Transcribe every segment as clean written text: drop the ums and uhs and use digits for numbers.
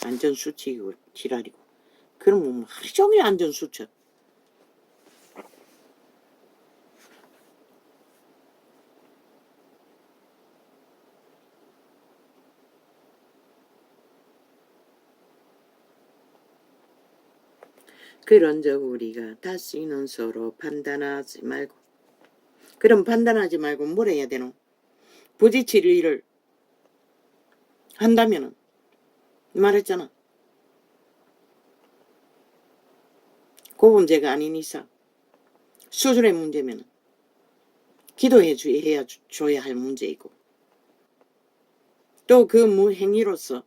안전수칙이고 지랄이고. 그럼 하루 종일 안전수칙. 그런즉 우리가 다시는 서로 판단하지 말고. 그럼 판단하지 말고 뭘 해야 되노? 부딪힐 일을 한다면은 말했잖아. 고범죄가 아닌 이상 수준의 문제면은 기도해 줘야 할 문제이고, 또 그 행위로서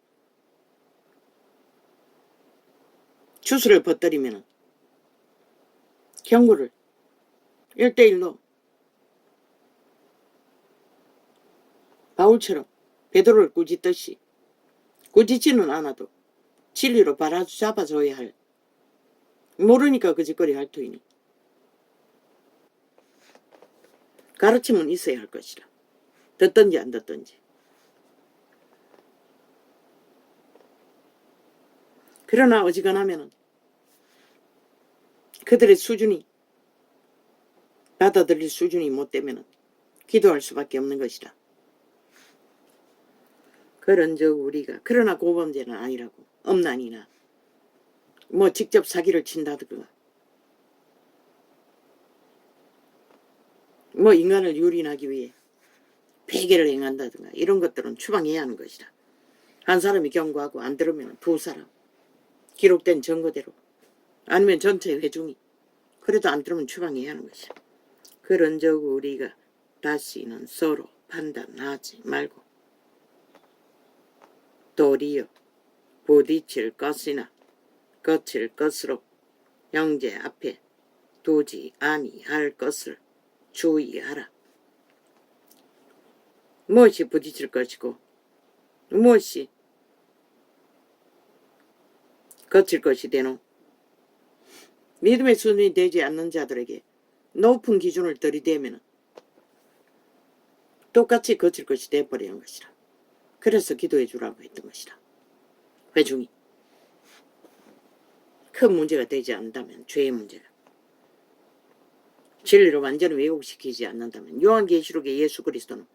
주술을 퍼뜨리면은 경고를 1대1로 바울처럼 베드로를 꾸짖듯이 꾸짖지는 않아도 진리로 잡아줘야 할, 모르니까 그 짓거리 할 터이니 가르침은 있어야 할 것이라. 듣든지 안 듣든지. 그러나 어지간하면은 그들의 수준이, 받아들일 수준이 못 되면은 기도할 수밖에 없는 것이라. 그런즉 우리가, 그러나 고범죄는 아니라고. 엄난이나 뭐 직접 사기를 친다든가 뭐 인간을 유린하기 위해 폐계를 행한다든가 이런 것들은 추방해야 하는 것이다. 한 사람이 경고하고 안 들으면 두 사람, 기록된 증거대로, 아니면 전체 회중이, 그래도 안 들으면 추방해야 하는 것이다. 그런즉 우리가 다시는 서로 판단하지 말고 도리어 부딪힐 것이나 거칠 것으로 형제 앞에 두지 아니할 것을 주의하라. 무엇이 부딪힐 것이고 무엇이 거칠 것이 되노? 믿음의 수준이 되지 않는 자들에게 높은 기준을 들이대면 똑같이 거칠 것이 되어버리는 것이라. 그래서 기도해 주라고 했던 것이라. 회중이 큰 문제가 되지 않는다면, 죄의 문제가 진리를 완전히 왜곡시키지 않는다면, 요한계시록의 예수 그리스도는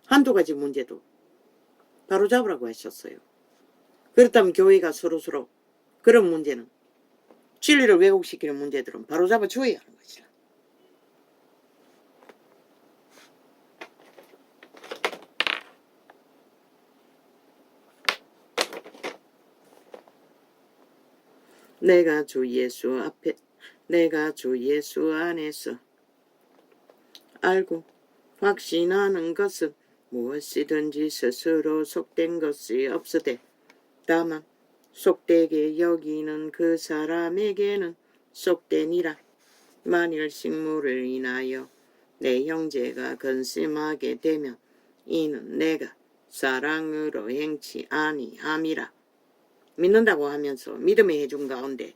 한두 가지 문제도 바로잡으라고 하셨어요. 그렇다면 교회가 서로서로 그런 문제는, 진리를 왜곡시키는 문제들은 바로잡아 줘야 하는 것이라. 내가 주 예수 안에서 알고 확신하는 것은 무엇이든지 스스로 속된 것이 없으되 다만 속되게 여기는 그 사람에게는 속되니라. 만일 식물을 인하여 내 형제가 근심하게 되면 이는 내가 사랑으로 행치 아니함이라. 믿는다고 하면서 믿음의 해중 가운데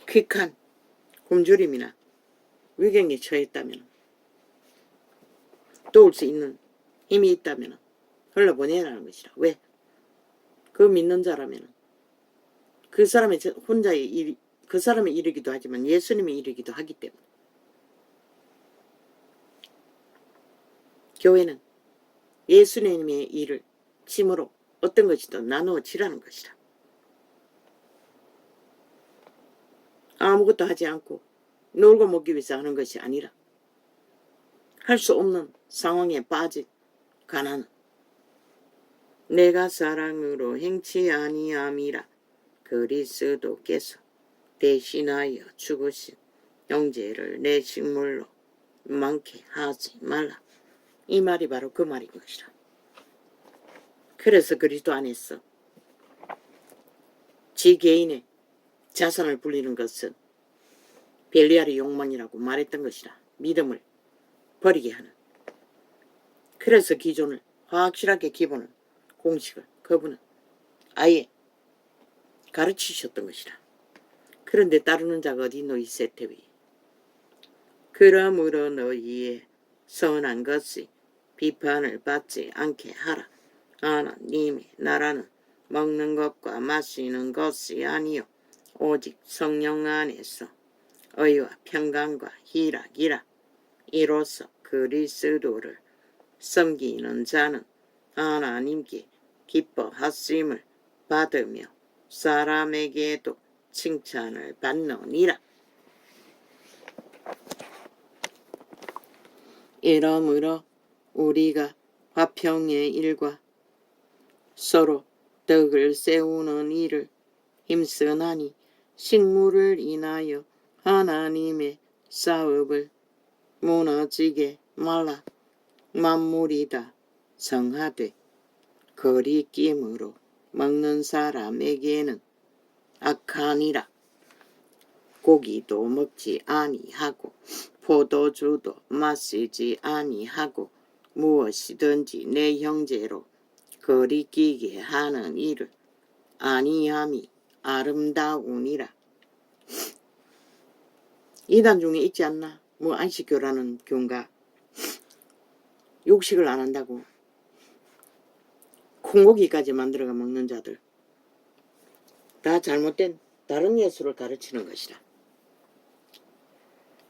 퀵한 굶주림이나 위경에 처했다면, 도울 수 있는 힘이 있다면 흘러보내라는 것이라. 왜? 그 믿는 자라면 그 사람의 혼자의 일, 그 사람의 일이기도 하지만 예수님의 일이기도 하기 때문에 교회는 예수님의 일을 힘으로 어떤 것이든 나누어 지라는 것이라. 아무것도 하지 않고 놀고 먹기 위해서 하는 것이 아니라 할 수 없는 상황에 빠진 가난은 내가 사랑으로 행치 아니함이라. 그리스도께서 대신하여 죽으신 형제를 내 식물로 많게 하지 말라. 이 말이 바로 그 말인 것이라. 그래서 그리스도 안에서 지 개인의 자산을 불리는 것은 벨리알의 욕망이라고 말했던 것이라. 믿음을 버리게 하는. 그래서 기존을 확실하게 기본을, 공식을 그분은 아예 가르치셨던 것이라. 그런데 따르는 자가 어디 있노 이 세태위. 그러므로 너희의 선한 것이 비판을 받지 않게 하라. 하나님의 나라는 먹는 것과 마시는 것이 아니요 오직 성령 안에서 의와 평강과 희락이라. 이로써 그리스도를 섬기는 자는 하나님께 기뻐하심을 받으며 사람에게도 칭찬을 받느니라. 이러므로 우리가 화평의 일과 서로 덕을 세우는 일을 힘쓰나니 식물을 인하여 하나님의 사업을 무너지게 말라. 만물이 다 성하되 거리낌으로 먹는 사람에게는 악하니라. 고기도 먹지 아니하고 포도주도 마시지 아니하고 무엇이든지 내 형제로 거리끼게 하는 일을 아니함이 아름다우니라. 이단 중에 있지 않나? 뭐 안식교라는 교인가 육식을 안 한다고 콩고기까지 만들어가 먹는 자들, 다 잘못된 다른 예수를 가르치는 것이라.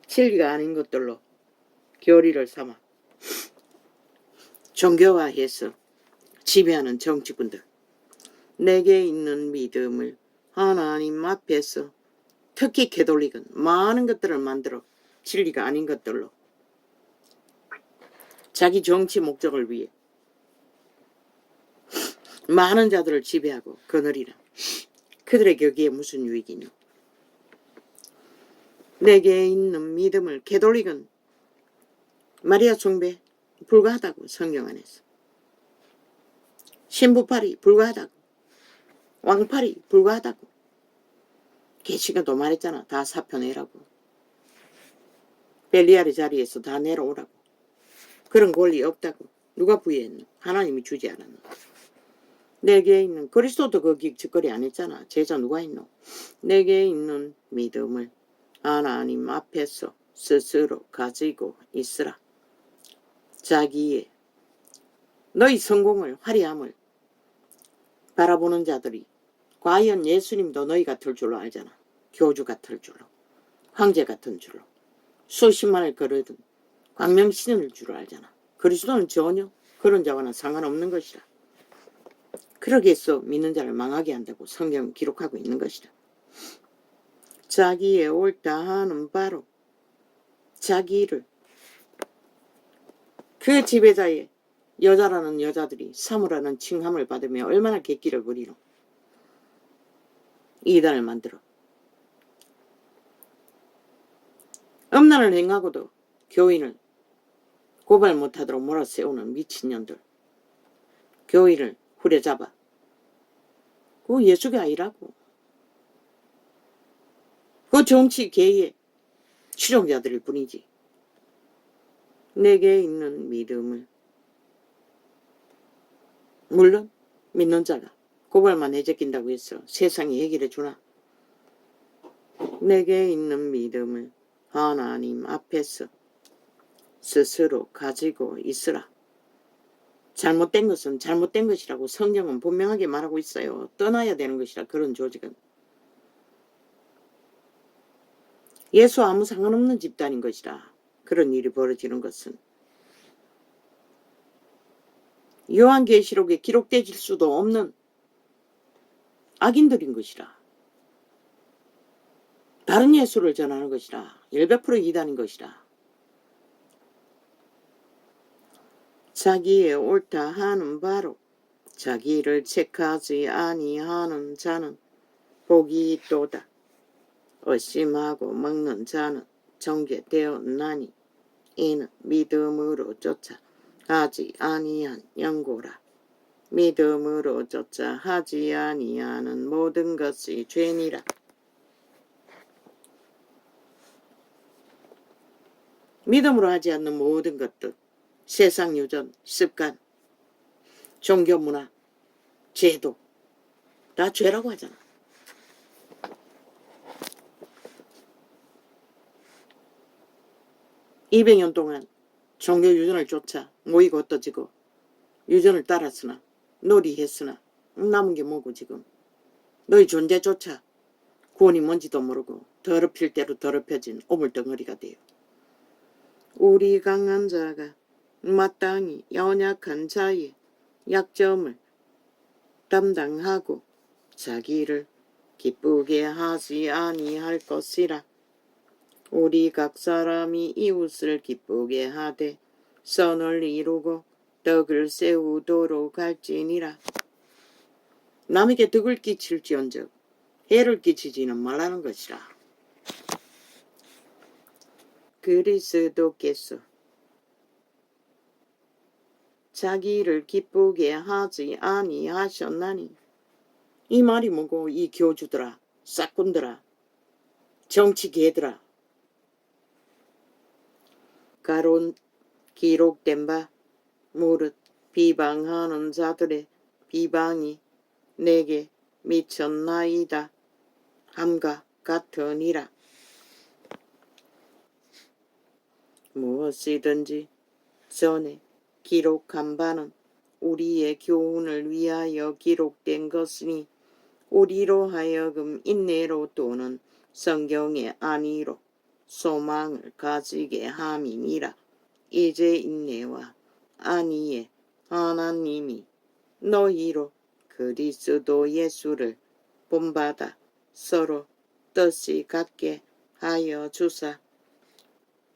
진리가 아닌 것들로 교리를 삼아 종교화해서 지배하는 정치군들, 내게 있는 믿음을 하나님 앞에서 특히 개돌릭은 많은 것들을 만들어 진리가 아닌 것들로 자기 정치 목적을 위해 많은 자들을 지배하고 거느리라. 그들의 격기에 무슨 유익이뇨? 내게 있는 믿음을 개돌릭은 마리아 숭배 불가하다고 성경 안에서, 신부팔이 불가하다고, 왕팔이 불가하다고, 계시가도 말했잖아. 다 사표내라고, 벨리알의 자리에서 다 내려오라고. 그런 권리 없다고. 누가 부여했노? 하나님이 주지 않았노? 내게 있는, 그리스도도 거기 짓거리 안 했잖아. 제자 누가 있노? 내게 있는 믿음을 하나님 앞에서 스스로 가지고 있으라. 자기의 너희 성공을, 화려함을 바라보는 자들이 과연 예수님도 너희 같을 줄로 알잖아. 교주 같을 줄로, 황제 같은 줄로, 수십만을 거르든 광명신일 줄로 알잖아. 그리스도는 전혀 그런 자와는 상관없는 것이라. 그러기 위해서 믿는 자를 망하게 한다고 성경은 기록하고 있는 것이라. 자기의 옳다 하는 바로 자기를, 그 지배자의 여자라는 여자들이 사무라는 칭함을 받으며 얼마나 객기를 부리노. 이단을 만들어 음란을 행하고도 교인을 고발 못하도록 몰아세우는 미친년들, 교인을 후려잡아. 그거 예수가 아니라고. 그 정치 개의 추종자들일 뿐이지. 내게 있는 믿음을, 물론 믿는 자가 고발만 해제낀다고 해서 세상이 해결해 주나? 내게 있는 믿음을 하나님 앞에서 스스로 가지고 있으라. 잘못된 것은 잘못된 것이라고 성경은 분명하게 말하고 있어요. 떠나야 되는 것이라. 그런 조직은 예수와 아무 상관없는 집단인 것이라. 그런 일이 벌어지는 것은 요한계시록에 기록되질 수도 없는 악인들인 것이라. 다른 예수를 전하는 것이라. 100% 이단인 것이라. 자기의 옳다 하는 바로 자기를 책하지 아니하는 자는 복이 있도다. 의심하고 먹는 자는 정죄되었나니 이는 믿음으로 쫓아 하지 아니한 연고라. 믿음으로 쫓아 하지 아니하는 모든 것이 죄니라. 믿음으로 하지 않는 모든 것들, 세상 유전, 습관, 종교 문화, 제도 다 죄라고 하잖아. (200년) 동안 종교 유전을 쫓아 모이고 흩어지고 유전을 따랐으나 놀이했으나 남은 게 뭐고 지금. 너희 존재조차 구원이 뭔지도 모르고 더럽힐 대로 더럽혀진 오물덩어리가 돼요. 우리 강한 자가 마땅히 연약한 자의 약점을 담당하고 자기를 기쁘게 하지 아니할 것이라. 우리 각 사람이 이웃을 기쁘게 하되 선을 이루고 덕을 세우도록 할지니라. 남에게 덕을 끼칠지언정 해를 끼치지는 말라는 것이라. 그리스도께서 자기를 기쁘게 하지 아니하셨나니. 이 말이 뭐고 이 교주들아, 싹군들아, 정치개들아. 가론 기록된 바 무릇 비방하는 자들의 비방이 내게 미쳤나이다 함과 같으니라. 무엇이든지 전에 기록한 바는 우리의 교훈을 위하여 기록된 것이니 우리로 하여금 인내로 또는 성경의 안위로 소망을 가지게 함이니라. 이제 인내와 안위에 하나님이 너희로 그리스도 예수를 본받아 서로 뜻이 같게 하여 주사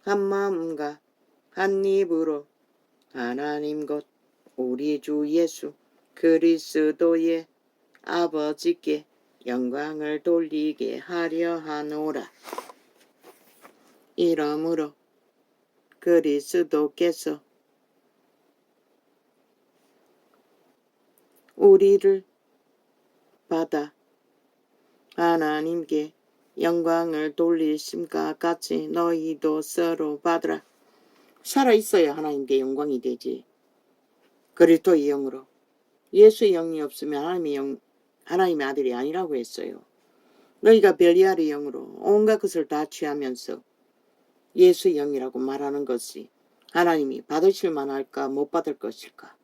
한 마음과 한 입으로 하나님 곧 우리 주 예수 그리스도의 아버지께 영광을 돌리게 하려 하노라. 이러므로 그리스도께서 우리를 받아 하나님께 영광을 돌리심과 같이 너희도 서로 받으라. 살아있어야 하나님께 영광이 되지. 그리스도의 영으로. 예수의 영이 없으면 하나님의 아들이 아니라고 했어요. 너희가 벨리알의 영으로 온갖 것을 다 취하면서 예수의 영이라고 말하는 것이 하나님이 받으실 만할까 못 받을 것일까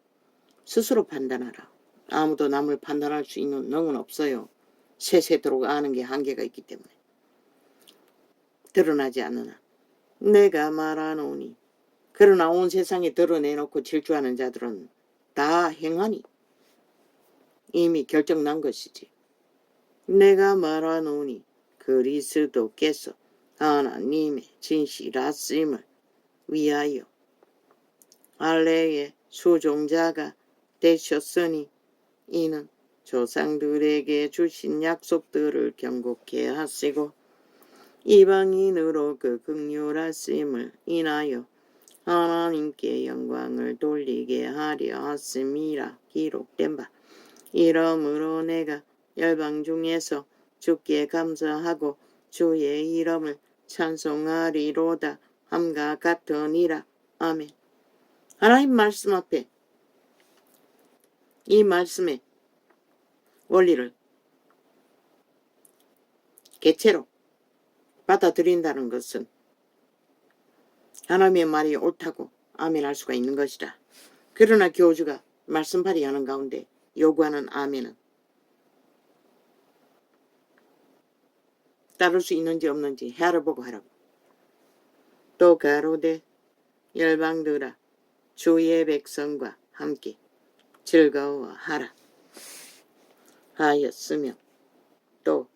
스스로 판단하라. 아무도 남을 판단할 수 있는 능은 없어요. 세세도록 아는 게 한계가 있기 때문에. 드러나지 않으나 내가 말하노니 그러나 온 세상에 드러내놓고 질주하는 자들은 다 행하니 이미 결정난 것이지. 내가 말하노니 그리스도께서 하나님의 진실하심을 위하여 할례의 수종자가 되셨으니 이는 조상들에게 주신 약속들을 경고케 하시고 이방인으로 그 긍휼하심을 인하여 하나님께 영광을 돌리게 하려 하심이라 기록된 바. 이러므로 내가 열방 중에서 주께 감사하고 주의 이름을 찬송하리로다 함과 같으니라. 아멘. 하나님 말씀 앞에 이 말씀의 원리를 개체로 받아들인다는 것은 하나님의 말이 옳다고 아멘할 수가 있는 것이다. 그러나 교주가 말씀 발휘하는 가운데 요구하는 아멘은 따를 수 있는지 없는지 해를 보고 하라고. 또 가로되 열방들아 주의 백성과 함께 즐거워하라 하였으며 또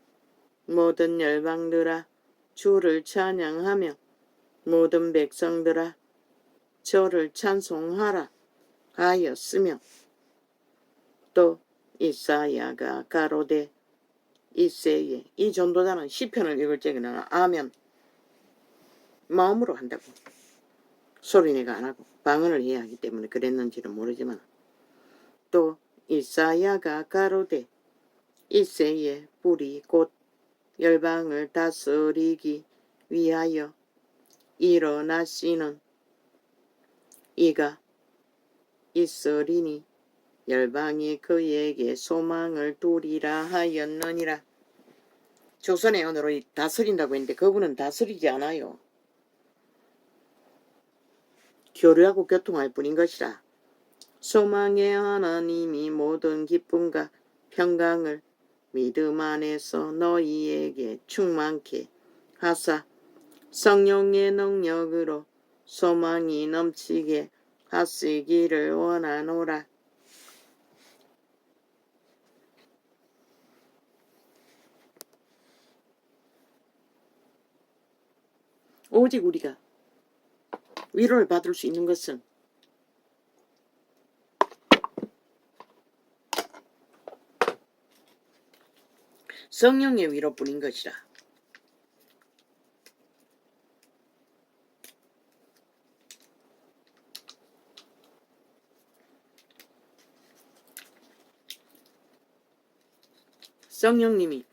모든 열방들아 주를 찬양하며 모든 백성들아 저를 찬송하라 하였으며 또 이사야가 가로되 이세에 이 전도자는 시편을 읽을 적에는 아멘 마음으로 한다고 소리내가 안 하고 방언을 해야 하기 때문에 그랬는지는 모르지만 또 이사야가 가로되 이세의 뿔이 곧 열방을 다스리기 위하여 일어나시는 이가 있으리니 열방이 그에게 소망을 두리라 하였느니라. 조선의 언어로 다스린다고 했는데 그분은 다스리지 않아요. 교류하고 교통할 뿐인 것이라. 소망의 하나님이 모든 기쁨과 평강을 믿음 안에서 너희에게 충만케 하사 성령의 능력으로 소망이 넘치게 하시기를 원하노라. 오직 우리가 위로를 받을 수 있는 것은 성령의 위로뿐인 것이라. 성령님이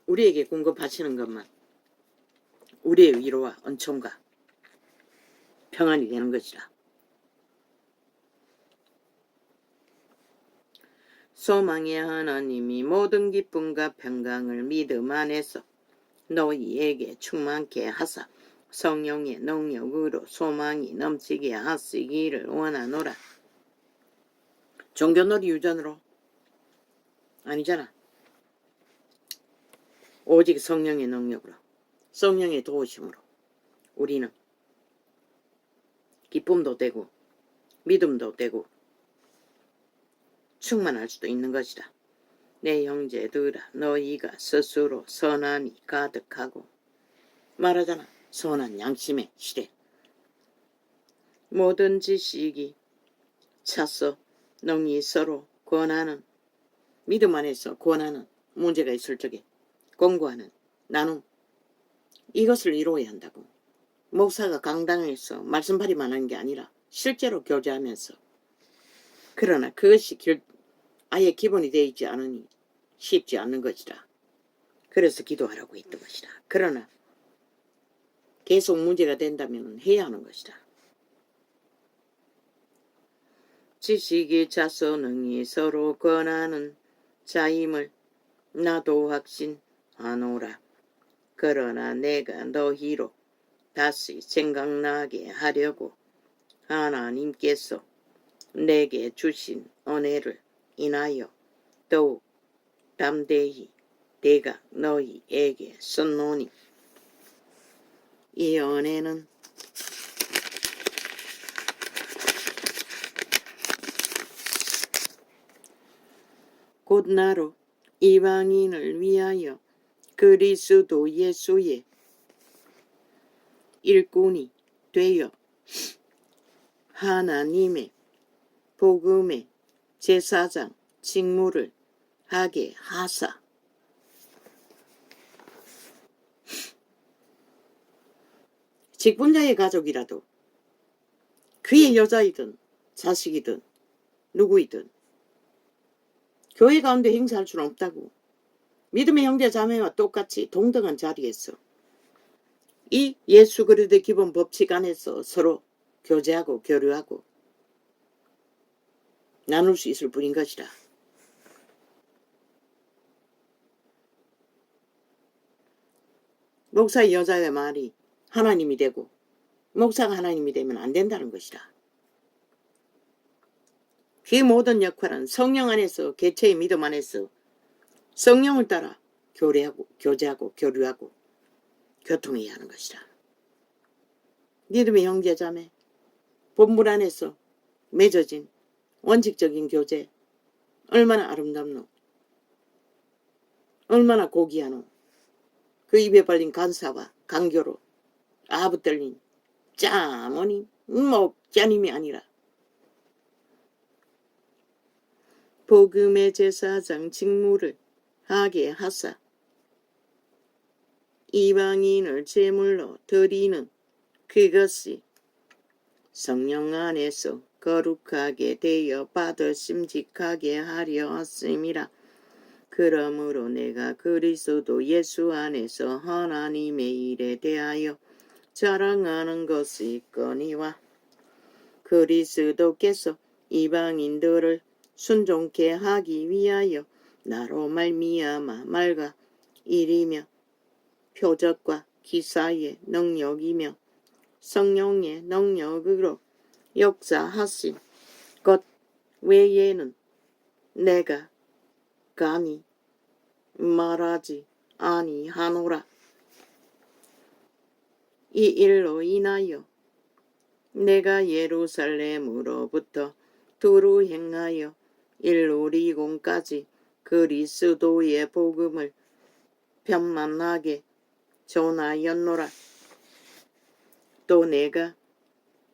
우리에게 공급하시는 것만 우리의 위로와 은총과 평안이 되는 것이라. 소망의 하나님이 모든 기쁨과 평강을 믿음 안에서 너희에게 충만케 하사 성령의 능력으로 소망이 넘치게 하시기를 원하노라. 종교놀이 유전으로 아니잖아. 오직 성령의 능력으로, 성령의 도우심으로 우리는 기쁨도 되고 믿음도 되고 충만할 수도 있는 것이다. 내 형제들아, 너희가 스스로 선함이 가득하고, 말하잖아. 선한 양심의 시대. 모든 지식이 차서 능히 서로 권하는, 믿음 안에서 권하는 문제가 있을 적에 공부하는 나눔, 이것을 이루어야 한다고. 목사가 강당에서 말씀팔이만 하는 게 아니라 실제로 교제하면서. 그러나 그것이 아예 기본이 되어 있지 않으니 쉽지 않는 것이다. 그래서 기도하라고 했던 것이다. 그러나 계속 문제가 된다면 해야 하는 것이다. 지식이 차서 능히 서로 권하는 자임을 나도 확신하노라. 그러나 내가 너희로 다시 생각나게 하려고 하나님께서 내게 주신 은혜를 인하여 더욱 담대히 내가 너희에게 썼노니 이 은혜는 곧 나로 이방인을 위하여 그리스도 예수의 일꾼이 되어 하나님의 복음의 제사장 직무를 하게 하사 직분자의 가족이라도 그의 여자이든 자식이든 누구이든 교회 가운데 행사할 수는 없다고. 믿음의 형제 자매와 똑같이 동등한 자리에서 이 예수 그리스도의 기본 법칙 안에서 서로 교제하고 교류하고 나눌 수 있을 뿐인 것이라. 목사의 여자의 말이 하나님이 되고 목사가 하나님이 되면 안 된다는 것이라. 그 모든 역할은 성령 안에서 개체의 믿음 안에서 성령을 따라 교제하고 교류하고 교통해야 하는 것이라. 믿음의 형제 자매 본물 안에서 맺어진 원칙적인 교제 얼마나 아름답노, 얼마나 고귀하노. 그 입에 발린 간사와 간교로 아부 떨린 짜머니 목자님이 아니라 복음의 제사장 직무를 하게 하사 이방인을 제물로 드리는 그것이 성령 안에서 거룩하게 되어 받으심직하게 하려 하심이라. 그러므로 내가 그리스도 예수 안에서 하나님의 일에 대하여 자랑하는 것이 있거니와 그리스도께서 이방인들을 순종케 하기 위하여 나로 말미암아 말과 일이며 표적과 기사의 능력이며 성령의 능력으로 역사하신 것 외에는 내가 감히 말하지 아니하노라. 이 일로 인하여 내가 예루살렘으로부터 두루 행하여 일루리곤까지 그리스도의 복음을 편만하게 전하였노라. 또 내가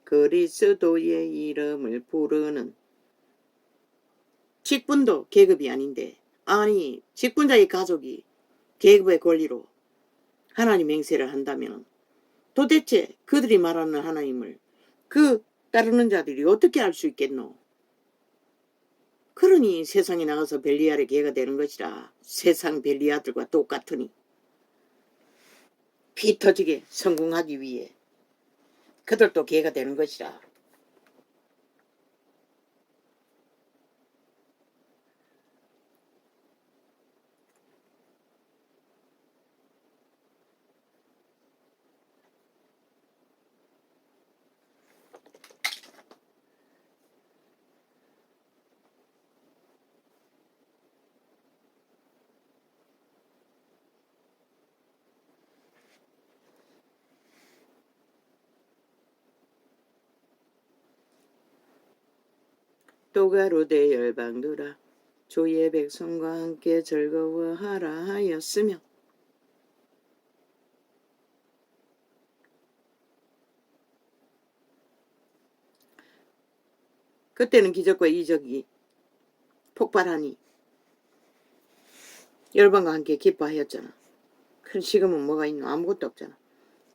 그리스도의 이름을 부르는 직분도 계급이 아닌데, 아니 직분자의 가족이 계급의 권리로 하나님 맹세를 한다면 도대체 그들이 말하는 하나님을 그 따르는 자들이 어떻게 알 수 있겠노? 그러니 세상에 나가서 벨리알의 개가 되는 것이라. 세상 벨리아들과 똑같으니 피 터지게 성공하기 위해 그들도 개가 되는 것이라. 또 가로되 열방들아 주의 백성과 함께 즐거워하라 하였으며, 그때는 기적과 이적이 폭발하니 열방과 함께 기뻐하였잖아. 큰 지금은 뭐가 있노? 아무것도 없잖아.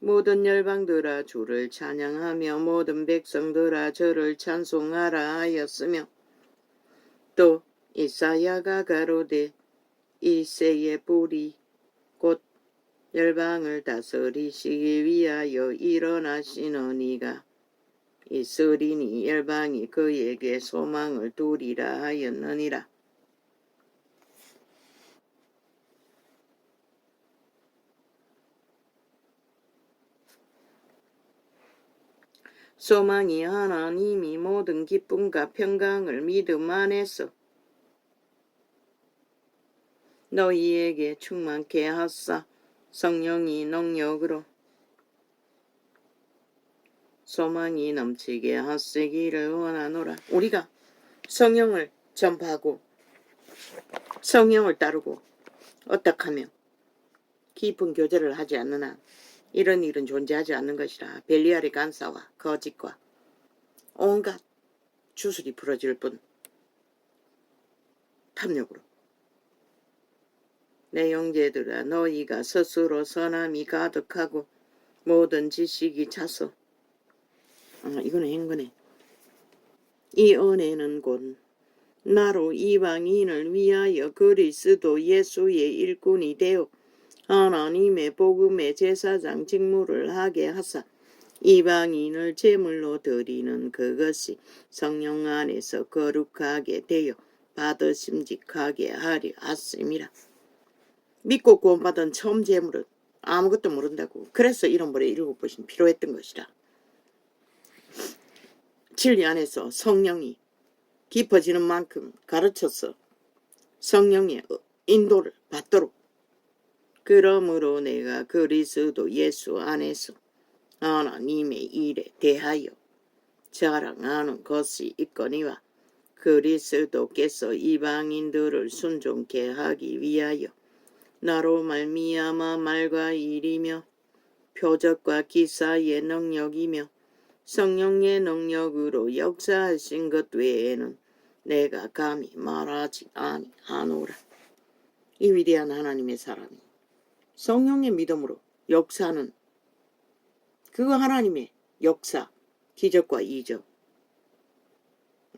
모든 열방들아 주를 찬양하며 모든 백성들아 저를 찬송하라 하였으며, 또 이사야가 가로되 이새의 뿌리 곧 열방을 다스리시기 위하여 일어나시느니가 있으리니 열방이 그에게 소망을 두리라 하였느니라. 소망이 하나님이 모든 기쁨과 평강을 믿음 안에서 너희에게 충만케 하사 성령이 능력으로 소망이 넘치게 하시기를 원하노라. 우리가 성령을 전파하고 성령을 따르고 어떻게 하며 깊은 교제를 하지 않는 한 이런 일은 존재하지 않는 것이라. 벨리알의 간사와 거짓과 온갖 주술이 부러질 뿐 탐욕으로. 내 형제들아 너희가 스스로 선함이 가득하고 모든 지식이 차서, 이거는 행거네. 이 은혜는 곧 나로 이방인을 위하여 그리스도 예수의 일꾼이 되어 하나님의 복음의 제사장 직무를 하게 하사 이방인을 제물로 드리는 그것이 성령 안에서 거룩하게 되어 받으심직하게 하려 하심이라. 믿고 구원받은 처음 제물은 아무것도 모른다고. 그래서 이런 벌에 7번씩 필요했던 것이라. 진리 안에서 성령이 깊어지는 만큼 가르쳐서 성령의 인도를 받도록. 그러므로 내가 그리스도 예수 안에서 하나님의 일에 대하여 자랑하는 것이 있거니와 그리스도께서 이방인들을 순종케 하기 위하여 나로 말미암아 말과 일이며 표적과 기사의 능력이며 성령의 능력으로 역사하신 것 외에는 내가 감히 말하지 아니하노라. 이 위대한 하나님의 사람이 성령의 믿음으로 역사는 그거 하나님의 역사, 기적과 이적,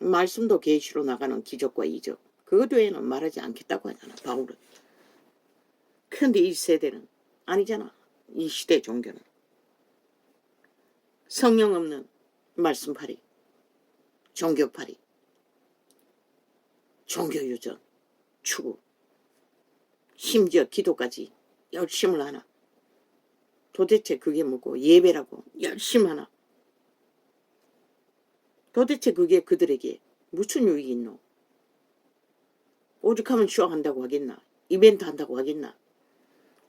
말씀도 계시로 나가는 기적과 이적, 그것 외에는 말하지 않겠다고 하잖아 바울은. 그런데 이 세대는 아니잖아. 이 시대 종교는 성령 없는 말씀팔이, 종교팔이, 종교유전, 추구, 심지어 기도까지 열심을 하나. 도대체 그게 뭐고, 예배라고 열심 하나. 도대체 그게 그들에게 무슨 유익이 있노? 오죽하면 쇼한다고 하겠나. 이벤트 한다고 하겠나.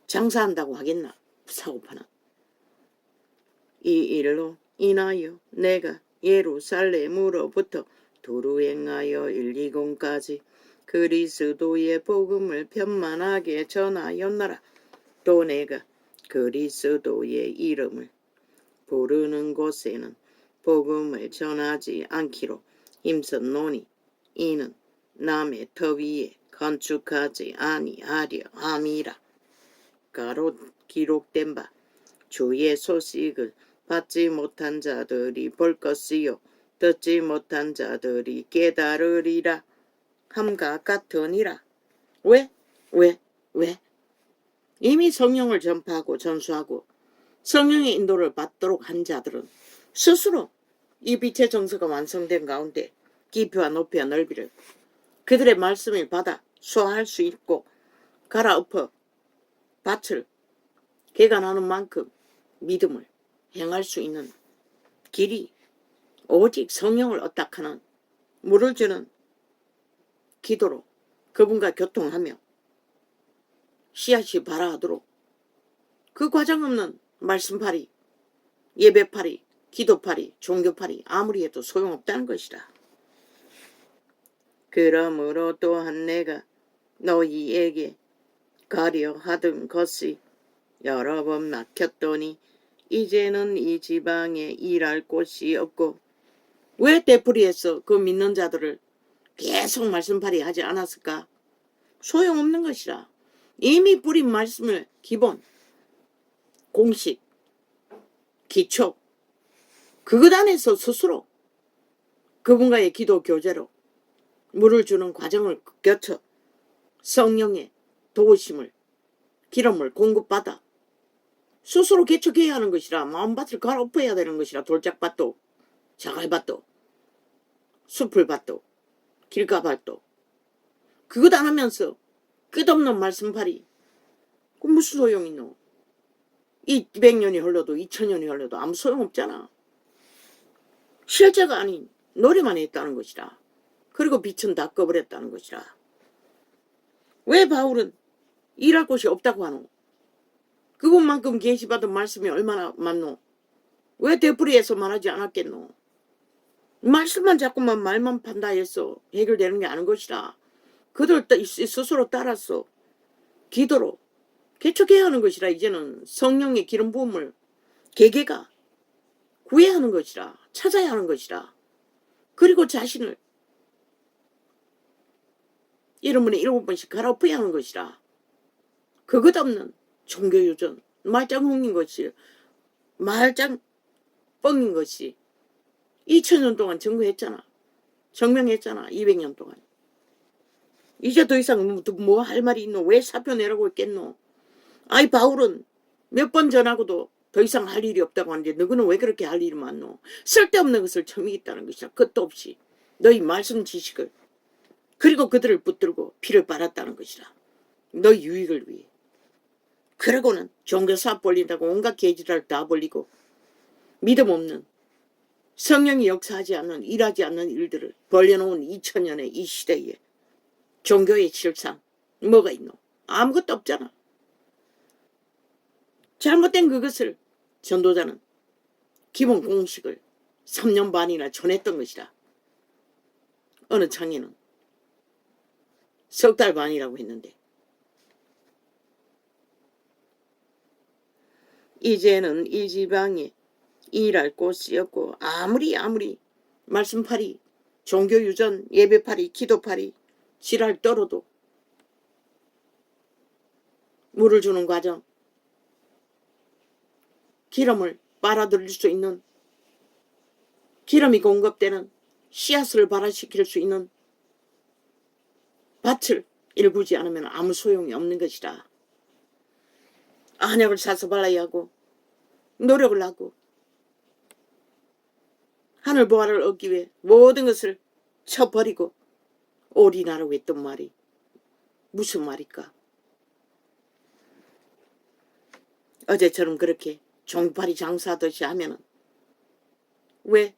장사한다고 하겠나. 사고파는. 이 일로 인하여 내가 예루살렘으로부터 도로 행하여 120까지 그리스도의 복음을 편만하게 전하였노라. 또 내가 그리스도의 이름을 부르는 곳에는 복음을 전하지 않기로 힘썼노니 이는 남의 터 위에 건축하지 아니하려 함이라. 가로 기록된 바 주의 소식을 받지 못한 자들이 볼 것이요 듣지 못한 자들이 깨달으리라 함과 같으니라. 왜? 이미 성령을 전파하고 전수하고 성령의 인도를 받도록 한 자들은 스스로 이 빛의 정서가 완성된 가운데 깊이와 높이와 넓이를 그들의 말씀을 받아 수화할 수 있고 갈아엎어 밭을 개간하는 만큼 믿음을 행할 수 있는 길이 오직 성령을 얻닥하는 물을 주는 기도로 그분과 교통하며 씨앗이 발아하도록 그 과정 없는 말씀팔이, 예배팔이, 기도팔이, 종교팔이 아무리 해도 소용없다는 것이다. 그러므로 또한 내가 너희에게 가려 하던 것이 여러 번 막혔더니 이제는 이 지방에 일할 곳이 없고. 왜 되풀이해서 그 믿는 자들을 계속 말씀팔이 하지 않았을까? 소용없는 것이라. 이미 뿌린 말씀을 기본, 공식, 기초 그것 안에서 스스로 그분과의 기도 교제로 물을 주는 과정을 거쳐 성령의 도우심을 기름을 공급받아 스스로 개척해야 하는 것이라. 마음밭을 갈아엎어야 되는 것이라. 돌짝밭도 자갈밭도 숲을밭도 길가밭도 그것 안 하면서 끝없는 말씀팔이 그 무슨 소용이 있노? 200년이 흘러도 2000년이 흘러도 아무 소용없잖아. 실제가 아닌 노래만 했다는 것이라. 그리고 빛은 다 꺼버렸다는 것이라. 왜 바울은 일할 곳이 없다고 하노? 그분만큼 계시받은 말씀이 얼마나 많노? 왜 되풀이해서 말하지 않았겠노? 말씀만 자꾸만 말만 판다 해서 해결되는 게 아닌 것이라. 그들 스스로 따라서 기도로 개척해야 하는 것이라. 이제는 성령의 기름 부음을 개개가 구해야 하는 것이라. 찾아야 하는 것이라. 그리고 자신을 1분에 7번씩 갈아엎어야 하는 것이라. 그것 없는 종교유전, 말짱 홍인 것이, 말짱 뻥인 것이 2000년 동안 증거했잖아. 증명했잖아. 200년 동안. 이제 더 이상 뭐 할 말이 있노? 왜 사표 내라고 했겠노? 아이 바울은 몇 번 전하고도 더 이상 할 일이 없다고 하는데 너희는 왜 그렇게 할 일이 많노? 쓸데없는 것을 처미겠다는 것이라. 끝도 없이 너희 말씀 지식을 그리고 그들을 붙들고 피를 빨았다는 것이라. 너희 유익을 위해. 그러고는 종교사업 벌린다고 온갖 개지랄 다 벌리고 믿음 없는 성령이 역사하지 않는 일하지 않는 일들을 벌려놓은 2000년의 이 시대에 종교의 실상 뭐가 있노? 아무것도 없잖아. 잘못된 그것을 전도자는 기본 공식을 3년 반이나 전했던 것이다. 어느 창에는 석 달 반이라고 했는데 이제는 이 지방에 일할 곳이 없고 아무리 말씀팔이, 종교유전, 예배팔이, 기도팔이 지랄 떨어도 물을 주는 과정, 기름을 빨아들일 수 있는, 기름이 공급되는 씨앗을 발화시킬 수 있는 밭을 일구지 않으면 아무 소용이 없는 것이다. 한약을 사서 발라야 하고 노력을 하고 하늘 보화를 얻기 위해 모든 것을 쳐버리고 올인하라고 했던 말이 무슨 말일까? 어제처럼 그렇게 종파리 장사하듯이 하면은 왜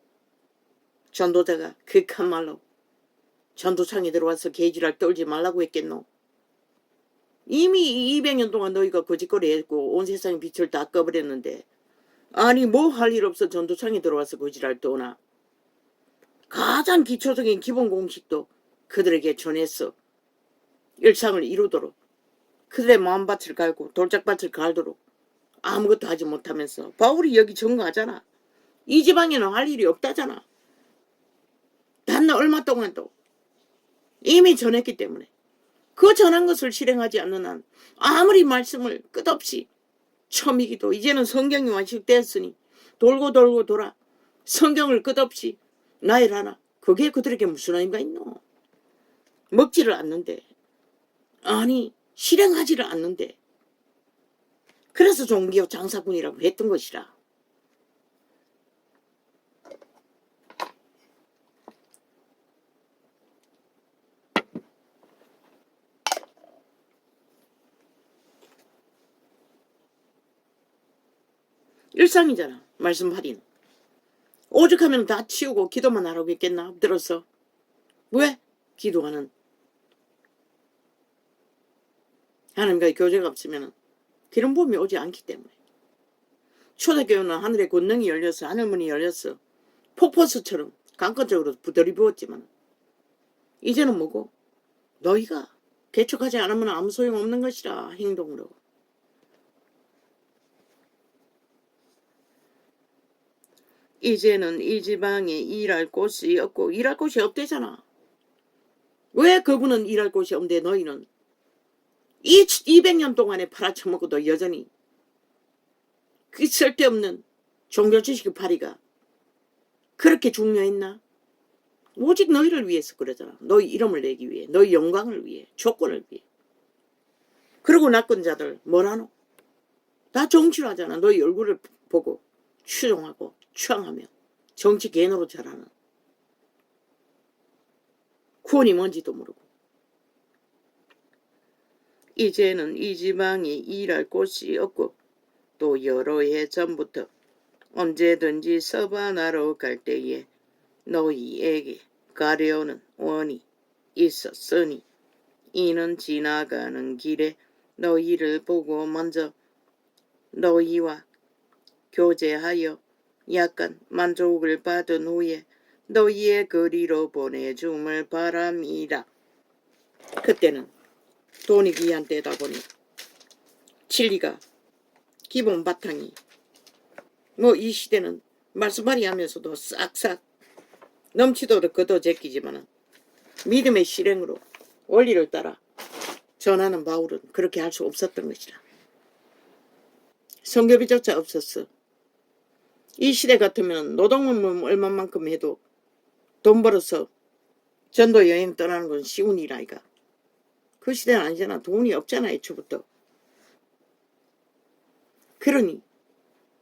전도자가 극한 말로 전도창에 들어와서 개지랄 떨지 말라고 했겠노? 이미 200년 동안 너희가 거짓거리 했고 온 세상의 빛을 다 꺼버렸는데 아니 뭐 할 일 없어 전도창에 들어와서 거짓랄 떠나. 가장 기초적인 기본 공식도 그들에게 전했어. 일상을 이루도록 그들의 마음밭을 갈고 돌짝밭을 갈도록 아무것도 하지 못하면서 바울이 여기 증거하잖아. 이 지방에는 할 일이 없다잖아. 단 얼마 동안도 이미 전했기 때문에 그 전한 것을 실행하지 않는 한 아무리 말씀을 끝없이 처음이기도 이제는 성경이 완식되었으니 돌고 돌고 돌아 성경을 끝없이 나열하나 그게 그들에게 무슨 의미가 있노? 먹지를 않는데 아니 실행하지를 않는데 그래서 종교 장사꾼이라고 했던 것이라. 일상이잖아. 말씀하리는. 오죽하면 다 치우고 기도만 하라고 했겠나? 들어서. 왜? 기도하는. 하나님과의 교제가 없으면 기름 부음이 오지 않기 때문에. 초대교회는 하늘의 권능이 열려서 하늘문이 열렸어. 폭포수처럼 강권적으로 부들이 부었지만 이제는 뭐고? 너희가 개척하지 않으면 아무 소용없는 것이라 행동으로. 이제는 이 지방에 일할 곳이 없고 일할 곳이 없대잖아. 왜 그분은 일할 곳이 없는데 너희는 이 200년 동안에 팔아쳐먹고도 여전히 그 쓸데없는 종교 지식의 파리가 그렇게 중요했나? 오직 너희를 위해서 그러잖아. 너희 이름을 내기 위해, 너희 영광을 위해, 조건을 위해. 그리고 낚은 자들 뭐라노? 다 정치를 하잖아. 너희 얼굴을 보고 추종하고 추앙하며 정치 개노로 잘하는. 구원이 뭔지도 모르고. 이제는 이 지방에 일할 곳이 없고 또 여러 해 전부터 언제든지 서바나로 갈 때에 너희에게 가려는 원이 있었으니 이는 지나가는 길에 너희를 보고 먼저 너희와 교제하여 약간 만족을 받은 후에 너희의 거리로 보내줌을 바람이라. 그때는 돈이 귀한 때다 보니 진리가 기본 바탕이 뭐 이 시대는 말씀하리 하면서도 싹싹 넘치도록 걷어제끼지만은 믿음의 실행으로 원리를 따라 전하는 바울은 그렇게 할 수 없었던 것이라. 성교비조차 없었어. 이 시대 같으면 노동운동 얼마만큼 해도 돈 벌어서 전도 여행 떠나는 건 쉬운 일 아이가. 그 시대는 아니잖아. 돈이 없잖아 애초부터. 그러니